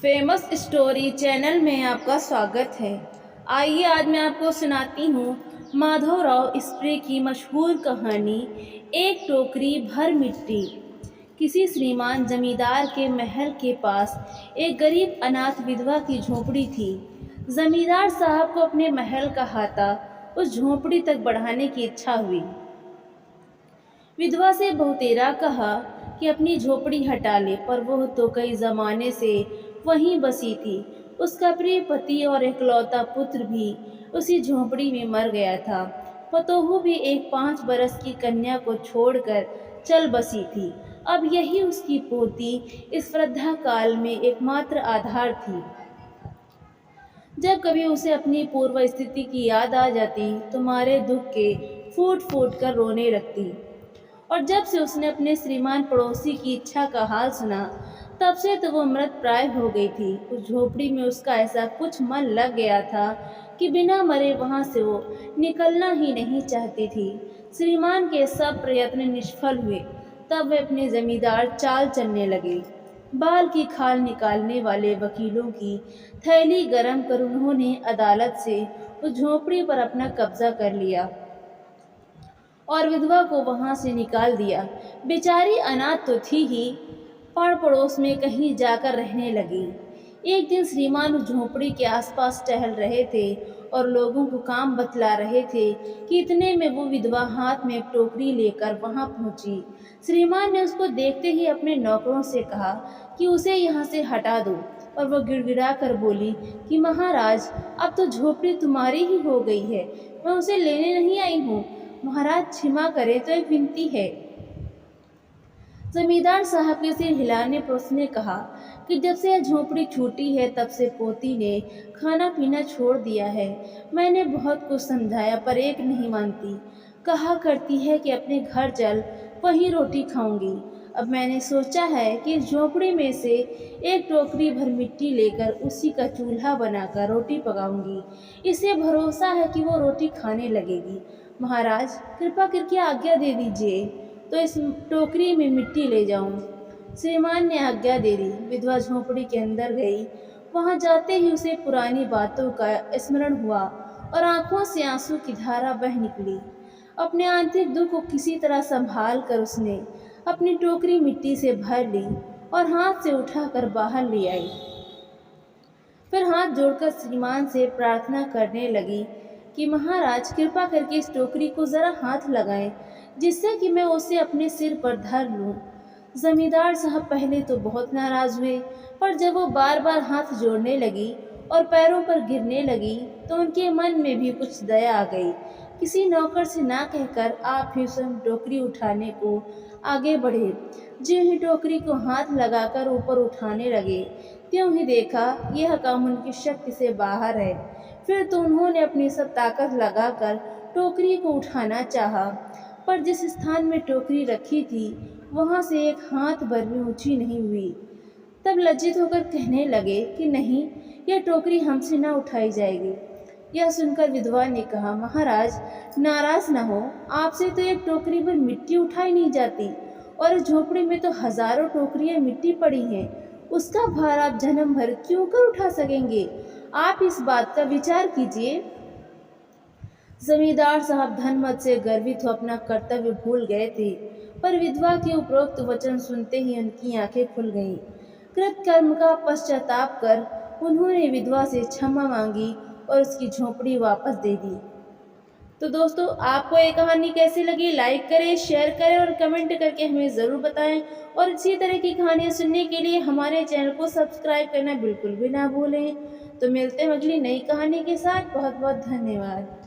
Famous story channel में आपका स्वागत है। आइए आज मैं आपको सुनाती हूँ माधवराव स्प्रे की मशहूर कहानी एक टोकरी भर मिट्टी। किसी श्रीमान जमींदार के महल के पास एक गरीब अनाथ विधवा की झोपड़ी थी। जमींदार साहब को अपने महल का हाथा उस झोपड़ी तक बढ़ाने की इच्छा हुई। विधवा से बहुतेरा कहा कि अपनी झोपड़ी हटा ले, पर वह तो कई जमाने से वहीं बसी थी। उसका प्रिय पति और इकलौता पुत्र भी उसी झोपड़ी में मर गया था। पतोहू भी एक 5 बरस की कन्या को छोड़कर चल बसी थी। अब यही उसकी पोती इस वृद्धा काल में एकमात्र आधार थी। जब कभी उसे अपनी पूर्व स्थिति की याद आ जाती तो मारे दुख के फूट फूट कर रोने लगती। और जब से उसने अपने श्रीमान पड़ोसी की इच्छा का हाल सुना, तब से तो वो मृत प्राय हो गई थी। उस झोपड़ी में उसका ऐसा कुछ मन लग गया था कि बिना मरे वहां से वो निकलना ही नहीं चाहती थी। श्रीमान के सब प्रयत्न निष्फल हुए। तब वे अपने जमींदार चाल चलने लगे। बाल की खाल निकालने वाले वकीलों की थैली गरम कर उन्होंने अदालत से उस झोपड़ी पर अपना कब्जा कर लिया और विधवा को वहां से निकाल दिया। बेचारी अनाथ तो थी ही, पर पड़ोस में कहीं जाकर रहने लगी। एक दिन श्रीमान उस झोपड़ी के आसपास टहल रहे थे और लोगों को काम बतला रहे थे कि इतने में वो विधवा हाथ में एक टोकरी लेकर वहां पहुंची। श्रीमान ने उसको देखते ही अपने नौकरों से कहा कि उसे यहाँ से हटा दो, और वह गिड़गिड़ा कर बोली कि महाराज, अब तो झोपड़ी तुम्हारी ही हो गई है, मैं उसे लेने नहीं आई हूँ। महाराज क्षमा करें, तो एक विनती है। जमींदार साहब के सिर हिलाने पर उसने कहा कि जब से यह झोपड़ी छूटी है तब से पोती ने खाना पीना छोड़ दिया है। मैंने बहुत कुछ समझाया पर एक नहीं मानती। कहा करती है कि अपने घर चल, वहीं रोटी खाऊंगी। अब मैंने सोचा है कि इस झोपड़ी में से एक टोकरी भर मिट्टी लेकर उसी का चूल्हा बनाकर रोटी पकाऊंगी। इसे भरोसा है कि वो रोटी खाने लगेगी। महाराज, कृपा करके आज्ञा दे दीजिए तो इस टोकरी में मिट्टी ले जाऊं। श्रीमान ने आज्ञा दे दी। विधवा झोपड़ी के अंदर गई। वहां जाते ही उसे पुरानी बातों का स्मरण हुआ और आंखों से आंसू की धारा बह निकली। अपने आंतरिक दुख को किसी तरह संभाल कर उसने अपनी टोकरी मिट्टी से भर ली और हाथ से उठाकर बाहर ले आई। फिर हाथ जोड़कर श्रीमान से प्रार्थना करने लगी कि महाराज, कृपा करके इस टोकरी को जरा हाथ लगाएं, जिससे कि मैं उसे अपने सिर पर धर लूं। जमींदार साहब पहले तो बहुत नाराज हुए, पर जब वो बार बार हाथ जोड़ने लगी और पैरों पर गिरने लगी तो उनके मन में भी कुछ दया आ गई। किसी नौकर से ना कहकर आप ही स्वयं टोकरी उठाने को आगे बढ़े। ज्यों ही टोकरी को हाथ लगाकर ऊपर उठाने लगे, त्यों ही देखा यह काम उनकी शक्ति से बाहर है। फिर तो उन्होंने अपनी सब ताकत लगाकर टोकरी को उठाना चाहा, पर जिस स्थान में टोकरी रखी थी वहां से एक हाथ भर भी ऊंची नहीं हुई। तब लज्जित होकर कहने लगे कि नहीं, यह टोकरी हमसे ना उठाई जाएगी। यह सुनकर विधवा ने कहा, महाराज, नाराज न हो, आपसे तो एक टोकरी भर मिट्टी उठाई नहीं जाती, और इस झोपड़ी में तो हजारों टोकरियां मिट्टी पड़ी हैं। उसका भार आप जन्म भर क्यों कर उठा सकेंगे? आप इस बात का विचार कीजिए। जमींदार साहब धनमत से गर्वित हो अपना कर्तव्य भूल गए थे, पर विधवा के उपरोक्त वचन सुनते ही उनकी आंखें खुल गईं। कृतकर्म का पश्चाताप कर उन्होंने विधवा से क्षमा मांगी और उसकी झोपड़ी वापस दे दी। तो दोस्तों, आपको ये कहानी कैसी लगी? लाइक करें, शेयर करें और कमेंट करके हमें ज़रूर बताएं। और इसी तरह की कहानियाँ सुनने के लिए हमारे चैनल को सब्सक्राइब करना बिल्कुल भी ना भूलें। तो मिलते हैं अगली नई कहानी के साथ। बहुत बहुत धन्यवाद।